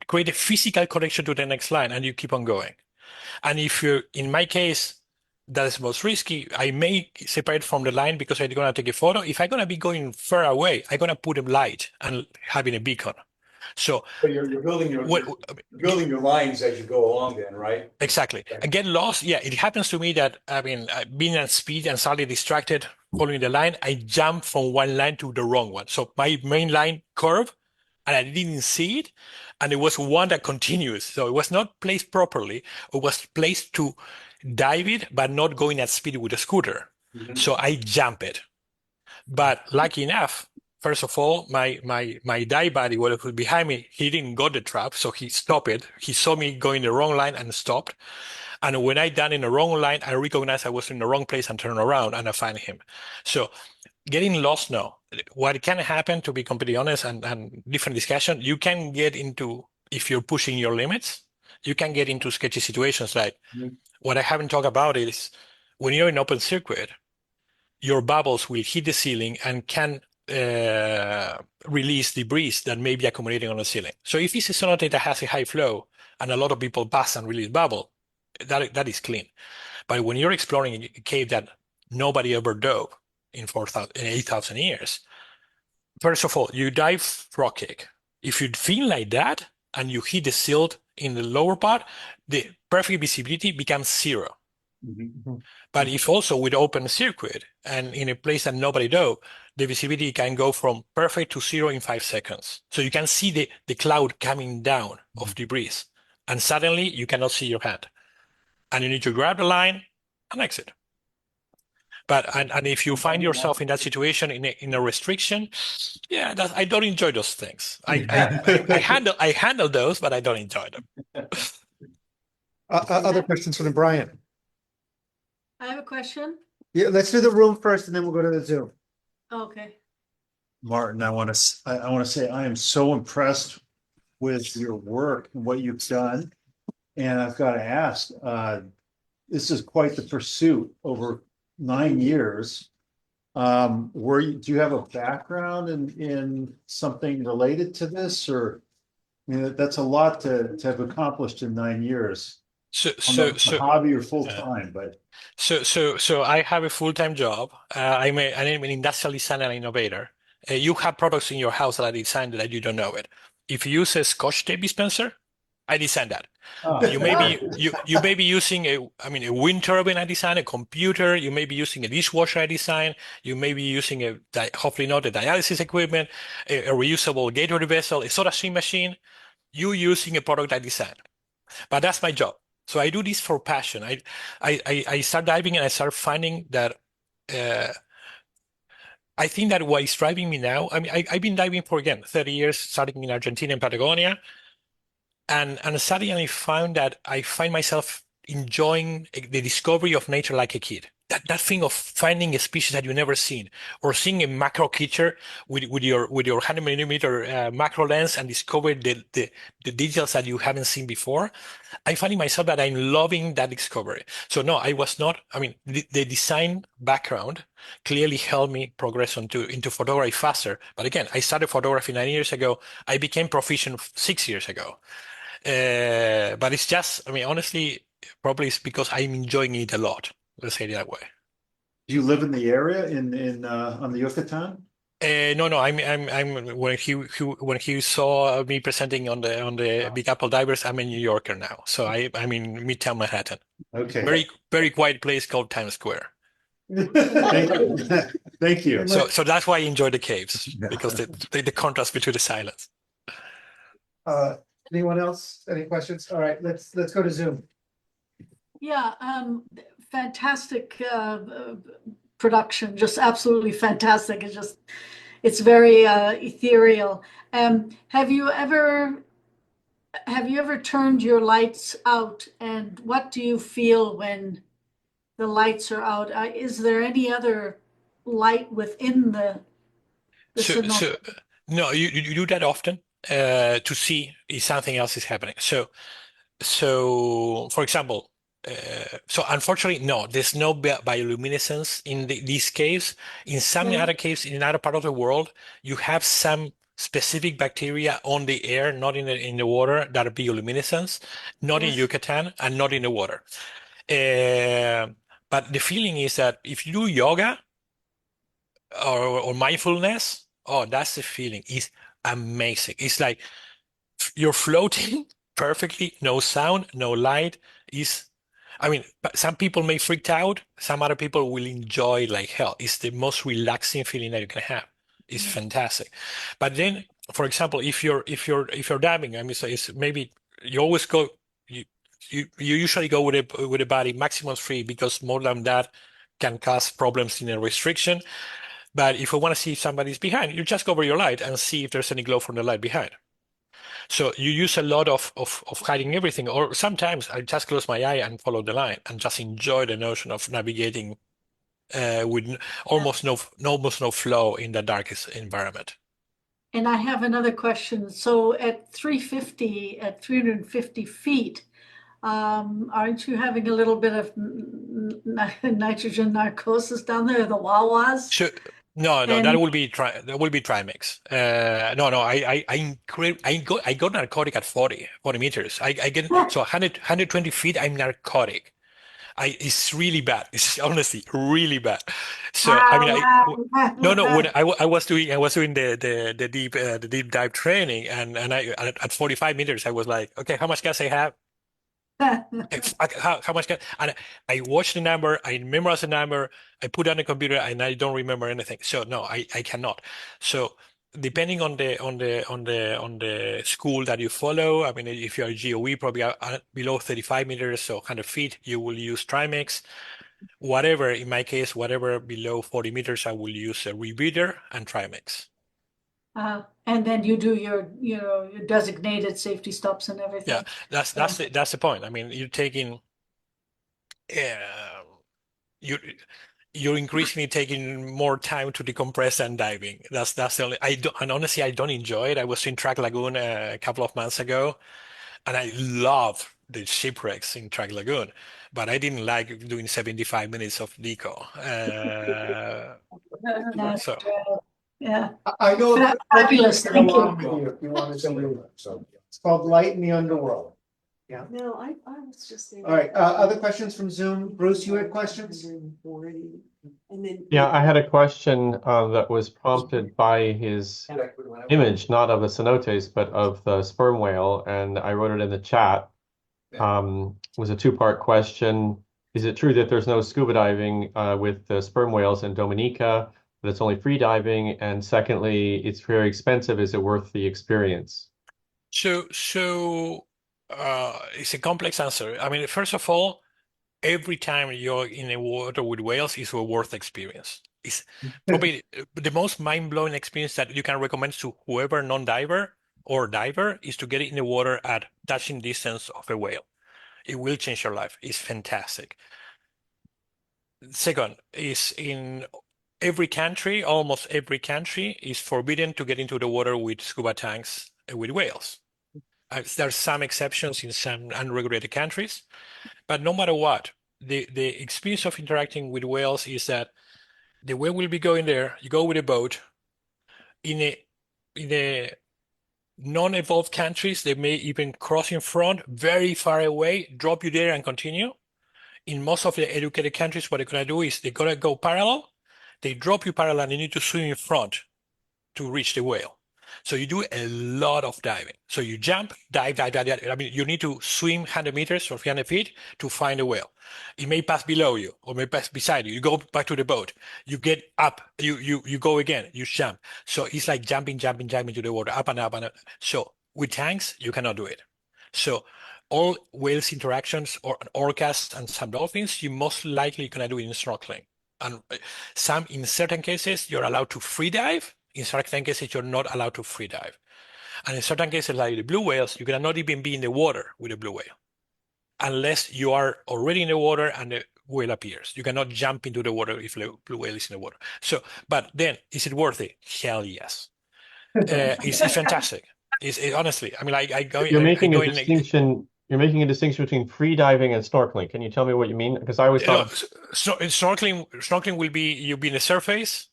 create a physical connection to the next line, and you keep on going. And if you're, in my case, that is most risky, I may separate from the line because I'm gonna take a photo. If I'm gonna be going far away, I'm gonna put a light and having a beacon. So But you're building building your lines as you go along then, right? Exactly. Okay. And get lost. Yeah, it happens to me that, being at speed and suddenly distracted, following the line, I jump from one line to the wrong one. So my main line curved and I didn't see it. And it was one that continues. So it was not placed properly. It was placed to dive it, but not going at speed with a scooter. Mm-hmm. So I jump it. But lucky enough, first of all, my dive buddy, what was behind me, he didn't got the trap, so he stopped it. He saw me going the wrong line and stopped. And when I done in the wrong line, I recognized I was in the wrong place and turned around and I find him. So getting lost now, what can happen, to be completely honest, and different discussion, you can get into, if you're pushing your limits, you can get into sketchy situations. Like what I haven't talked about is when you're in open circuit, your bubbles will hit the ceiling and can release debris that may be accumulating on the ceiling. So if it's a cenote that has a high flow and a lot of people pass and release bubble, that is clean. But when you're exploring a cave that nobody ever dove in 8,000 years, first of all, you dive rock cake. If you feel like that and you hit the silt in the lower part, the perfect visibility becomes 0. Mhm. But if also with open circuit and in a place that nobody dove, the visibility can go from perfect to 0 in 5 seconds. So you can see the cloud coming down of debris, and suddenly you cannot see your hand. And you need to grab the line and exit. But and if you find yourself in that situation in a restriction, yeah, I don't enjoy those things. I handle those, but I don't enjoy them. Other questions from Brian? I have a question. Yeah, let's do the room first and then we'll go to the Zoom. Okay. Martin, I want to say I am so impressed with your work and what you've done. And I've got to ask, this is quite the pursuit over 9 years. Do you have a background in something related to this, or I mean, that's a lot to have accomplished in 9 years. So Hobby or full time, but So I have a full-time job. I'm an industrial designer and innovator. You have products in your house that I designed that you don't know it. If you use a Scotch tape dispenser, I designed that. You may be using a wind turbine I designed, a computer. You may be using a dishwasher I designed. You may be using hopefully not a dialysis equipment, a reusable Gatorade vessel, a soda stream machine. You using a product I designed. But that's my job. So I do this for passion. I start diving and I start finding that I think that what is driving me now, I mean, I've been diving for, again, 30 years, starting in Argentina and Patagonia. And suddenly I found that I find myself enjoying the discovery of nature like a kid. That thing of finding a species that you've never seen, or seeing a macro creature with your 100mm macro lens and discover the details that you haven't seen before. I'm finding myself that I'm loving that discovery. So no, I was not. I mean, the design background clearly helped me progress into photography faster. But again, I started photography 9 years ago. I became proficient 6 years ago. But it's just, I mean, honestly, probably it's because I'm enjoying it a lot. Let's say it that way. do you live in the area in on the Yucatan? No. I'm when he saw me presenting on the Big Apple Divers, I'm a New Yorker now. So I'm in Midtown Manhattan. Okay. Very quiet place called Times Square. Thank you. Thank you. So that's why I enjoy the caves, because the contrast between the silence. Anyone else? Any questions? All right, let's go to Zoom. Yeah, fantastic production, just absolutely fantastic. It's very ethereal. Have you ever turned your lights out, and what do you feel when the lights are out? Is there any other light within the So cenote? no, you do that often to see if something else is happening. So for example, so unfortunately, no, there's no bioluminescence in these caves. In some Yeah. other caves in another part of the world, you have some specific bacteria on the air, not in the water, that are bioluminescence, not in Yes. Yucatan and not in the water. But the feeling is that if you do yoga or mindfulness, oh, that's the feeling. It's amazing. It's like you're floating perfectly, no sound, no light. I mean, some people may freak out. Some other people will enjoy like hell. It's the most relaxing feeling that you can have. It's fantastic. But then, for example, if you're diving, I mean, so it's maybe you always go. You usually go with a body maximum 3, because more than that can cause problems in a restriction. But if you want to see if somebody's behind, you just cover your light and see if there's any glow from the light behind. So you use a lot of hiding everything, or sometimes I just close my eye and follow the line and just enjoy the notion of navigating with almost no flow in the darkest environment. And I have another question. So at 350 feet, aren't you having a little bit of nitrogen narcosis down there, the Wawas? No, no, And that will be trimix. No, no, I got narcotic at 40 meters. I get so 120 feet. I'm narcotic. It's really bad. It's honestly really bad. So I mean, no, no. When I was doing the deep dive training, and at 45 meters, I was like, okay, how much gas I have? How much gas? And I watched the number, I memorized the number, I put on the computer, and I don't remember anything. So no, I cannot. So depending on the school that you follow, I mean, if you're a GOE, probably below 35 meters, so 100 feet, you will use trimix. Whatever, in my case, whatever below 40 meters, I will use a rebreather and trimix. and then you do your designated safety stops and Yeah, everything. that's the point. I mean, you're taking uh, you you're increasingly taking more time to decompress and diving. That's the only. I don't, and honestly, I don't enjoy it. I was in Track Lagoon a couple of months ago, and I love the shipwrecks in Track Lagoon, but I didn't like doing 75 minutes of deco. That's, So. yeah, I know a fabulous. to go Thank along you. with you if you wanted to do it. So it's called Light in the Underworld. No, I was just thinking. All right, other questions from Zoom? Bruce, you had questions? 140, and then. Yeah, I had a question that was prompted by his image, not of a cenotes, but of the sperm whale, and I wrote it in the chat. It was a two-part question. Is it true that there's no scuba diving with the sperm whales in Dominica, but it's only free diving? And secondly, it's very expensive. Is it worth the experience? It's a complex answer. I mean, first of all, every time you're in the water with whales is a worth experience. It's probably the most mind-blowing experience that you can recommend to whoever non-diver or diver is to get in the water at touching distance of a whale. It will change your life. It's fantastic. Second, is in every country, almost every country, is forbidden to get into the water with scuba tanks with whales. There are some exceptions in some unregulated countries, but no matter what, the experience of interacting with whales is that the whale will be going there. You go with a boat. In a non-evolved countries, they may even cross in front, very far away, drop you there and continue. In most of the educated countries, what they're gonna do is they're gonna go parallel. They drop you parallel, and you need to swim in front to reach the whale. So you do a lot of diving. So you jump, dive, dive, dive, dive. I mean, you need to swim 100 meters or 300 feet to find a whale. It may pass below you or may pass beside you. You go back to the boat. You get up. You go again. You jump. So it's like jumping, jumping, jumping to the water, up and up and up. So with tanks, you cannot do it. So all whales interactions or orcas and some dolphins, you most likely gonna do it in snorkeling. And in certain cases, you're allowed to free dive. In certain cases, you're not allowed to free dive. And in certain cases, like the blue whales, you cannot even be in the water with a blue whale unless you are already in the water and the whale appears. You cannot jump into the water if the blue whale is in the water. So, but then, is it worth it? Hell yes. It's fantastic. Honestly, I mean, You're I making go a in. distinction. You're making a distinction between free diving and snorkeling. Can you tell me what you mean? Because I always thought Snorkeling will be you be in the surface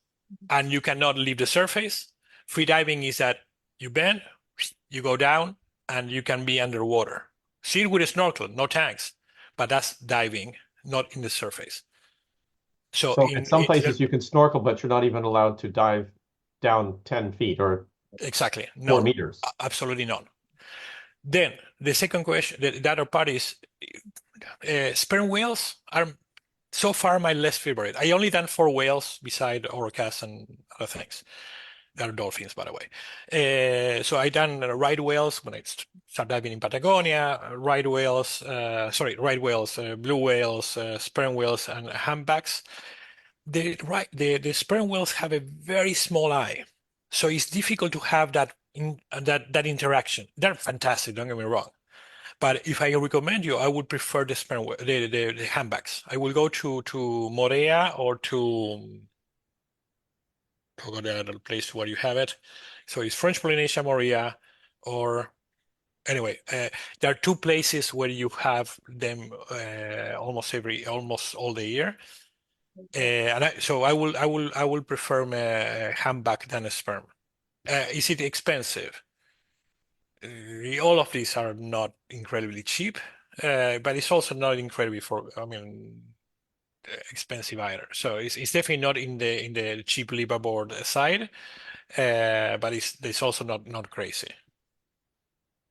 and you cannot leave the surface. Free diving is that you bend, you go down, and you can be underwater. See it with a snorkel, no tanks, but that's diving, not in the surface. So so in some places you can snorkel, but you're not even allowed to dive down 10 feet or exactly 4 none, meters. absolutely none. Then the second question, the other part is sperm whales are so far my less favorite. I only done 4 whales beside orcas and other things. There are dolphins, by the way. So I done right whales when I started diving in Patagonia, right whales, blue whales, sperm whales, and humpbacks. The sperm whales have a very small eye, so it's difficult to have that interaction. They're fantastic, don't get me wrong. But if I recommend you, I would prefer the the humpbacks. I will go to Morea or to forgot the other place where you have it. So it's French Polynesia, Morea, or anyway, there are 2 places where you have them almost all the year. So I will prefer a humpback than a sperm. Is it expensive? All of these are not incredibly cheap, but it's also not incredibly expensive either. So it's definitely not in the cheap liverboard side, but it's also not crazy.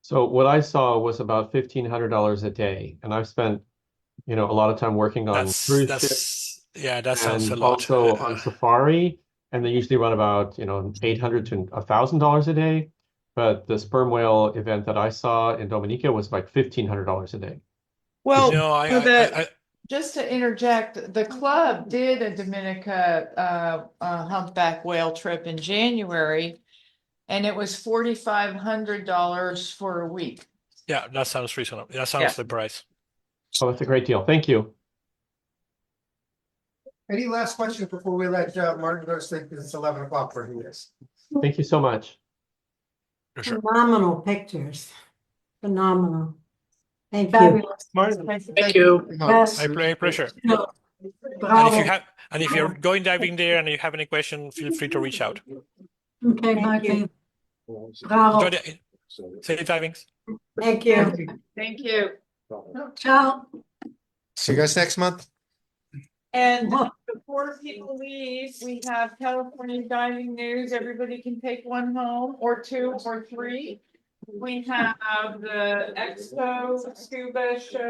So what I saw was about $1,500 a day, and I've spent, a lot of time working on cruise ships That sounds a and lot. also on safari, and they usually run about, $800 to $1,000 a day. But the sperm whale event that I saw in Dominica was like $1,500 a day. Well, No, just to interject, the club did a Dominica humpback whale trip in January, and it was $4,500 for a week. yeah, that sounds reasonable. That sounds the price. Oh, that's a great deal. Thank you. Any last questions before we let Martin go to sleep, because it's 11 o'clock where he is? Thank you so much. For sure. Phenomenal pictures. Phenomenal. Thank you. Fabulous. Martin, Thank you. Yes. My pleasure. No. And if Bravo. you're going diving there and you have any question, feel free to reach out. Okay, Thank Martin. Bravo. Enjoy safe divings. Thank you. Thank you. Ciao. See you guys next month. And before people leave, we have California diving news. Everybody can take one home or two or three. We have the Expo Scuba show.